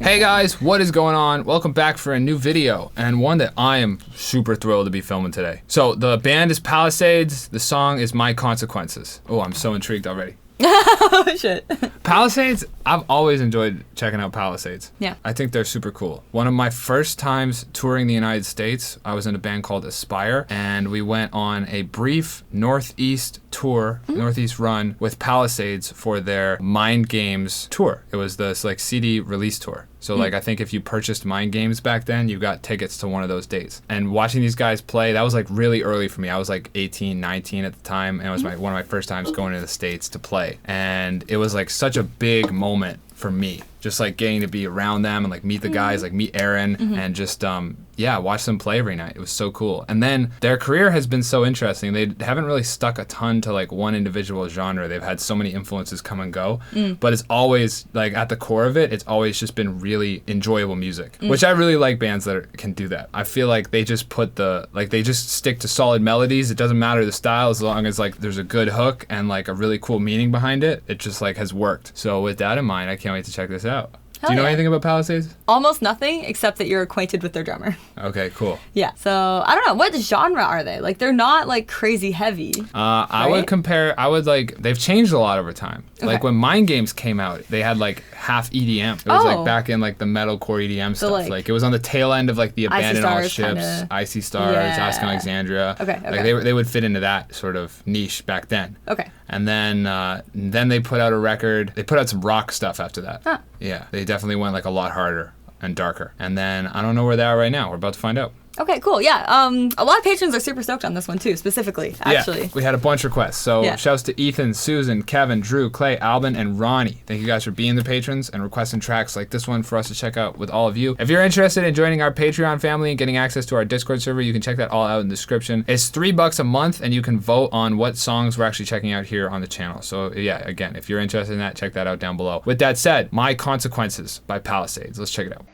Hey guys, what is going on? Welcome back for a new video, and one that I am super thrilled to be filming today. So the band is Palisades, the song is My Consequences. Oh, I'm so intrigued already. Oh shit. Palisades, I've always enjoyed checking out Palisades. Yeah. I think they're super cool. One of my first times touring the United States, I was in a band called Aspire, and we went on a brief Northeast tour, Northeast run with Palisades for their Mind Games tour. It was this like CD release tour. So like I think if you purchased Mind Games back then, you got tickets to one of those dates. And watching these guys play, that was like really early for me. I was like 18, 19 at the time, and it was one of my first times going to the States to play. And it was like such a big moment for me. Just like getting to be around them and like meet the guys, like meet Aaron, and just yeah, watch them play every night. It was so cool. And then their career has been so interesting. They haven't really stuck a ton to like one individual genre. They've had so many influences come and go, but it's always like at the core of it, it's always just been really enjoyable music, which I really like bands that can do that. I feel like they just put they just stick to solid melodies. It doesn't matter the style as long as like there's a good hook and like a really cool meaning behind it. It just like has worked. So with that in mind, I can't wait to check this out. Do you know anything about Palisades? Almost nothing, except that you're acquainted with their drummer. Okay, cool. Yeah. So I don't know, what genre are they? Like they're not like crazy heavy. Right? They've changed a lot over time. Okay. Like when Mind Games came out, they had like half EDM. It was like back in like the metalcore EDM stuff. Like it was on the tail end of like the Abandon All Ships, Icy Stars, Ask Alexandria. Okay. Like they would fit into that sort of niche back then. Okay. And then they put out a record. They put out some rock stuff after that. Huh. Yeah, they definitely went like a lot harder and darker. And then I don't know where they are right now. We're about to find out. Okay, cool. Yeah. A lot of patrons are super stoked on this one too, specifically, actually. Yeah, we had a bunch of requests. So shouts to Ethan, Susan, Kevin, Drew, Clay, Albin, and Ronnie. Thank you guys for being the patrons and requesting tracks like this one for us to check out with all of you. If you're interested in joining our Patreon family and getting access to our Discord server, you can check that all out in the description. It's $3 a month, and you can vote on what songs we're actually checking out here on the channel. So yeah, again, if you're interested in that, check that out down below. With that said, My Consequences by Palisades. Let's check it out.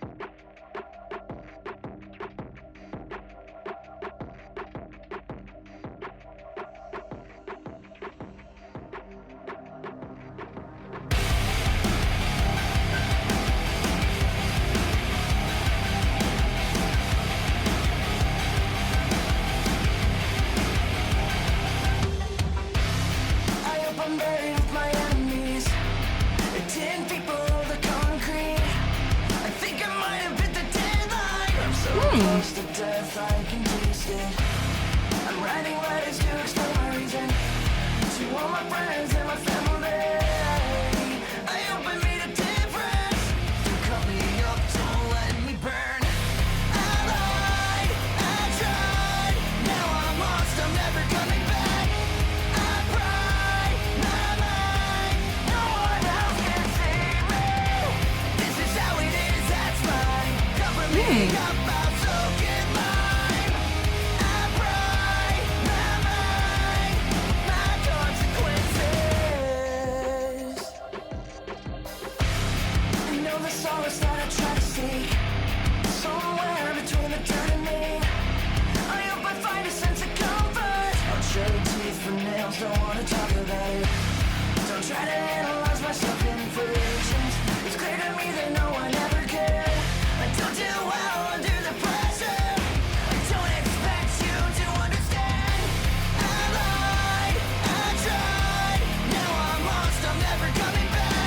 Close to death, I can taste it. I'm writing letters to explain my reason to all my friends and my family. I hope I made a difference. Don't cut me up, don't let me burn. I lied, I tried. Now I'm lost, I'm never coming back. I pride my mind. No one else can save me. This is how it is, that's mine. Cover me up. Solace that I try to seek somewhere between the dirt and me. I hope I find a sense of comfort. I'll trade teeth for nails, don't wanna talk about it. Don't try to analyze myself in versions. It's clear to me that no one ever cared. I don't do well under the pressure. I don't expect you to understand. I lied, I tried. Now I'm lost, I'm never coming back.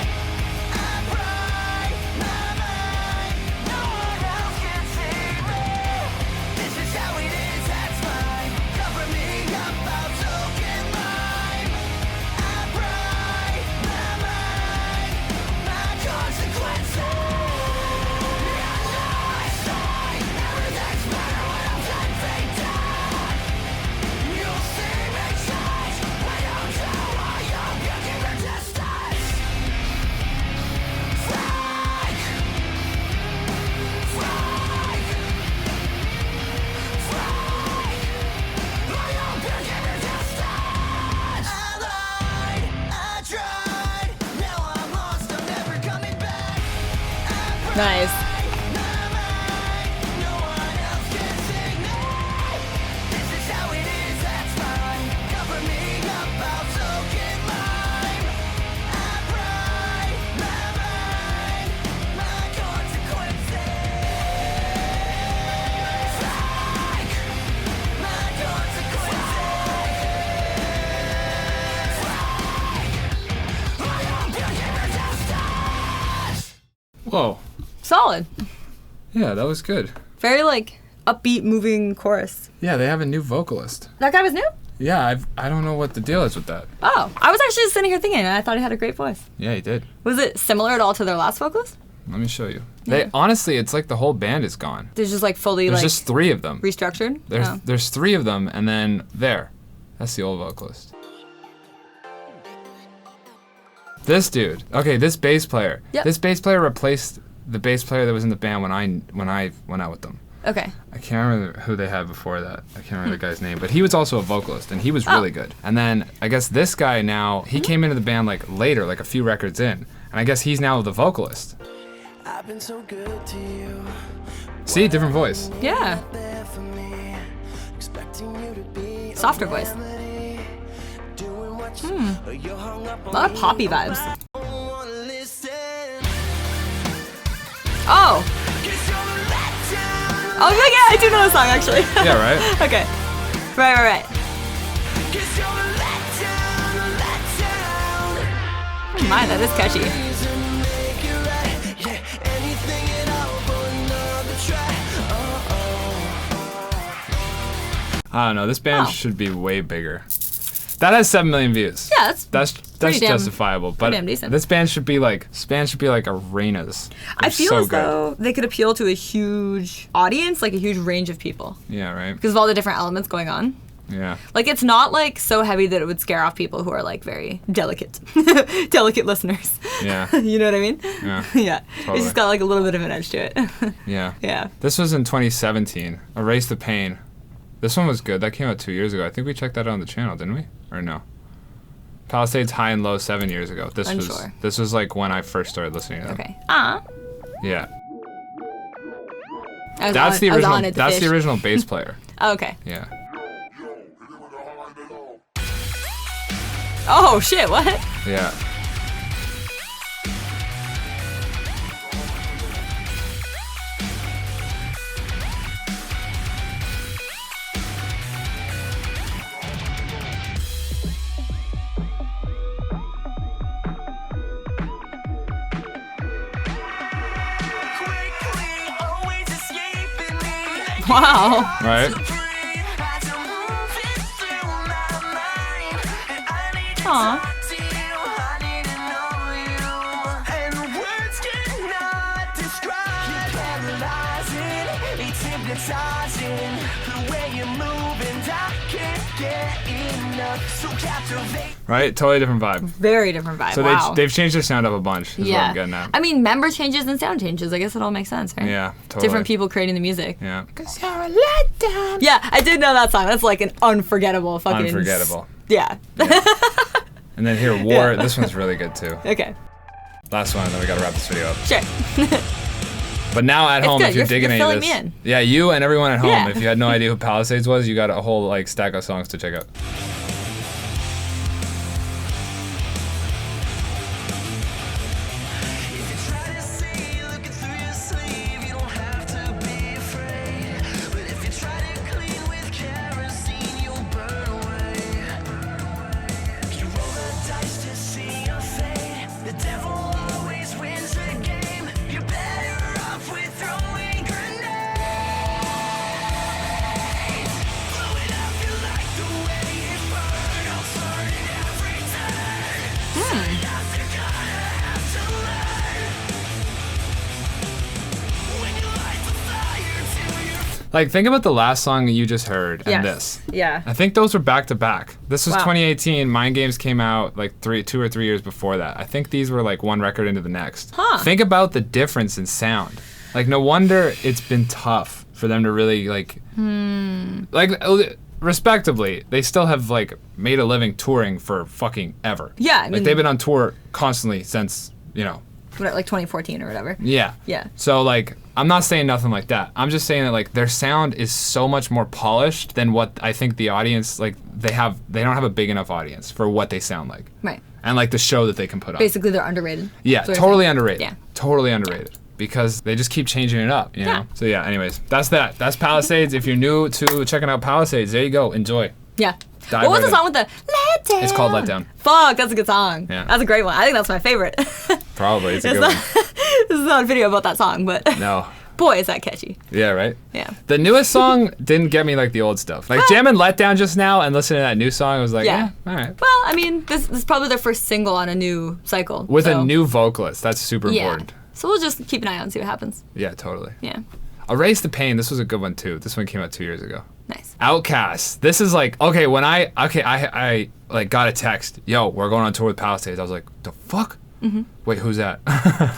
Nice. Whoa. Solid. Yeah, that was good. Very like upbeat, moving chorus. Yeah, they have a new vocalist. That guy was new? Yeah, I don't know what the deal is with that. Oh, I was actually just sitting here thinking, and I thought he had a great voice. Yeah, he did. Was it similar at all to their last vocalist? Let me show you. Yeah. They honestly, it's like the whole band is gone. There's just like fully There's like just 3 of them. restructured? There's 3 of them, and then there. That's the old vocalist. This dude. Okay, this bass player. Yep. This bass player replaced the bass player that was in the band when I went out with them. Okay. I can't remember who they had before that. I can't remember the guy's name, but he was also a vocalist, and he was really good. And then I guess this guy now, he came into the band like later, like a few records in, and I guess he's now the vocalist. I've been so good to you. See, different voice. Yeah. There for me, expecting you to be Softer voice. doing what you're hung up A on. lot of poppy vibes. Don't wanna listen. Oh. 'Cause you're a letdown. Oh, yeah, I do know the song, actually. Yeah, right? Okay. Right. 'Cause you're a letdown, letdown. Mine, that is catchy. Reason to make it right. Yeah, anything at all for another try. I don't know. This band Oh. should be way bigger. That has 7 million views. Yeah, That's pretty damn- justifiable. But damn decent. this band should be like arenas. I They're feel so as good. though they could appeal to a huge audience, like a huge range of people, Yeah, right. because of all the different elements going on. Yeah. Like, it's not like so heavy that it would scare off people who are like very delicate, delicate listeners. Yeah. You know what I mean? Yeah. Yeah. Totally. It's just got like a little bit of an edge to it. Yeah. Yeah. This was in 2017. Erase the Pain. This one was good. That came out 2 years ago. I think we checked that out on the channel, didn't we? Or no? Palisades High and Low 7 years ago. Unsure. This was like when I first started listening to them. Okay. Yeah. I was That's on- the I was original. on it, That's the fish. original bass player. Oh, okay. Yeah. Oh shit! What? Yeah. Quickly, always escaping me. Wow. Right? Aw. Right? Totally different vibe. Very different vibe. So wow. they've changed their sound up a bunch. Is what Yeah. I'm getting at. I mean, member changes and sound changes. I guess it all makes sense, right? Yeah, totally. Different people creating the music. Yeah. Yeah, I did know that song. That's like an unforgettable fucking. Unforgettable. Yeah. And then here, War. Yeah. This one's really good too. Okay. Last one, and then we gotta wrap this video up. Sure. But now at home, good. if you're You're digging any filling of this, me in. yeah, you and everyone at home, Yeah. if you had no idea who Palisades was, you got a whole like stack of songs to check out. Like, think about the last song you just heard and Yes. this. Yeah. I think those were back to back. This was Wow. 2018. Mind Games came out like 2 or 3 years before that. I think these were like one record into the next. Huh. Think about the difference in sound. Like, no wonder it's been tough for them to really like, respectably, they still have like made a living touring for fucking ever. Yeah, I mean- like they've been on tour constantly since, you know. What, like 2014 or whatever. Yeah. Yeah. So like, I'm not saying nothing like that. I'm just saying that like their sound is so much more polished than what I think the audience like they don't have a big enough audience for what they sound like. Right. And like the show that they can put on. Basically, they're underrated. Yeah, That's what I'm totally saying. underrated. Yeah. Totally underrated. Because they just keep changing it up, you know? Yeah. So yeah, anyways, that's that. That's Palisades. If you're new to checking out Palisades, there you go. Enjoy. Yeah. Dive What was right the in. song with the Let Down? It's called Let Down. Fuck, that's a good song. Yeah. That's a great one. I think that's my favorite. Probably. It's a good not, one. This is not a video about that song, but No. boy, is that catchy. Yeah, right? Yeah. The newest song didn't get me like the old stuff. Like jamming Letdown just now and listening to that new song, I was like, Yeah. all right. Well, I mean, this is probably their first single on a new cycle. With so, a new vocalist. That's super yeah. important. So we'll just keep an eye out and see what happens. Yeah, totally. Yeah. Erase the Pain. This was a good one too. This one came out 2 years ago. Nice. Outcast. This is like, okay, when I like got a text, yo, we're going on tour with Palisades. I was like, the fuck? Mm-hmm. Wait, who's that?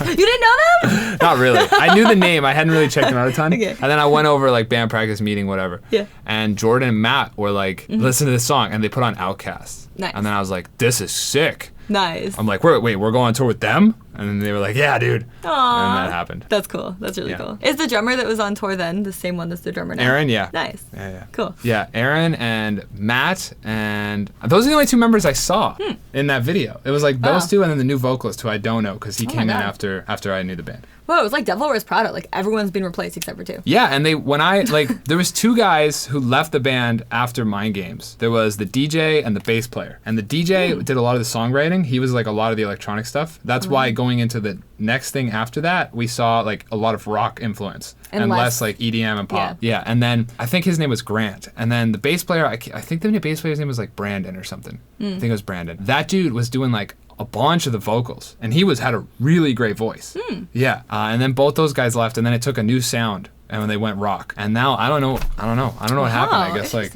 You didn't know them? Not really. I knew the name. I hadn't really checked them out a ton. Okay. And then I went over like band practice meeting, whatever. Yeah. And Jordan and Matt were like, listen to this song, and they put on Outcast. Nice. And then I was like, this is sick. Nice. I'm like, wait, we're going on tour with them? And then they were like, yeah, dude. Aww. And that happened. That's cool. That's really Yeah. cool. Is the drummer that was on tour then the same one as the drummer now? Aaron, yeah. Nice. Yeah. Cool. Yeah, Aaron and Matt, and those are the only two members I saw in that video. It was like those Wow. two and then the new vocalist who I don't know because he Oh my came in God. after I knew the band. Whoa, it was like Devil Wears Prada. Like everyone's been replaced except for two. Yeah, and there was two guys who left the band after Mind Games. There was the DJ and the bass player. And the DJ did a lot of the songwriting. He was like a lot of the electronic stuff. That's why going into the next thing after that, we saw like a lot of rock influence and less like EDM and pop. Yeah, and then I think his name was Grant. And then the bass player, I think the bass player's name was like Brandon or something. I think it was Brandon. That dude was doing like a bunch of the vocals, and he had a really great voice. Yeah, and then both those guys left, and then it took a new sound, and when they went rock, and now I don't know what happened. I guess like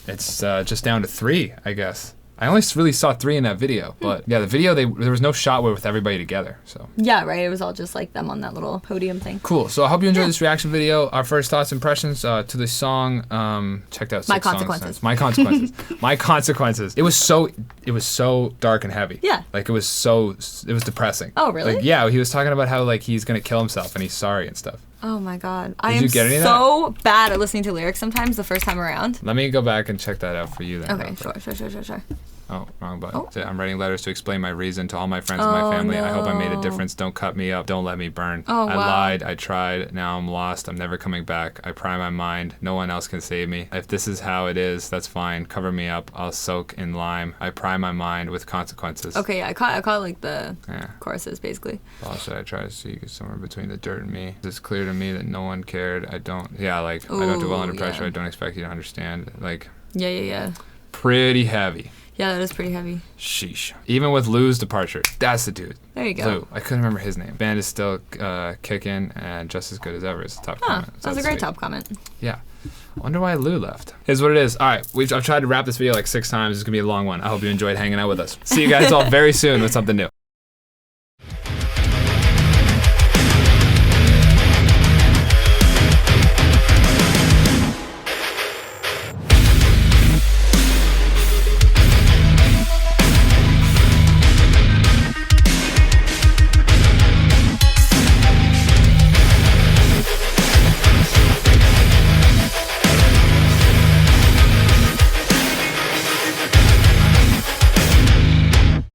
it's just down to 3, I guess. I only really saw 3 in that video, but yeah, the video there was no shot with everybody together. So Yeah, right. It was all just like them on that little podium thing. cool. So I hope you enjoyed this reaction video. Our first thoughts, impressions to the song. Checked out 6 My songs Consequences. since. My Consequences. My Consequences. It was so dark and heavy. Yeah. Like it was depressing. Oh, really? Like, yeah, he was talking about how like he's gonna kill himself and he's sorry and stuff. Oh my God. I Did am you get any of so bad at listening to lyrics sometimes the first time around. Let me go back and check that out for you then. Okay, sure. Oh, wrong button. Oh. I'm writing letters to explain my reason to all my friends and my family. I hope I made a no. difference. Don't cut me up. Don't let me burn. Oh, I wow. lied. I tried. Now I'm lost. I'm never coming back. I pry my mind. No one else can save me. If this is how it is, that's fine. Cover me up. I'll soak in lime. I pry my mind with consequences. Okay, yeah, I caught like the Yeah. choruses basically. All should I try to seek is somewhere between the dirt and me. It's clear to me that no one cared. I don't dwell under Ooh, pressure. yeah. I don't expect you to understand. Like, Yeah. pretty heavy. Yeah, that is pretty heavy. Sheesh. Even with Lou's departure, that's the dude. There you go. Lou. I couldn't remember his name. Band is still kicking and just as good as ever is the top Huh, comment. that was a that's great sweet. top comment. Yeah. I wonder why Lou left. Here's what it is. All right, I've tried to wrap this video like 6 times. It's going to be a long one. I hope you enjoyed hanging out with us. See you guys all very soon with something new.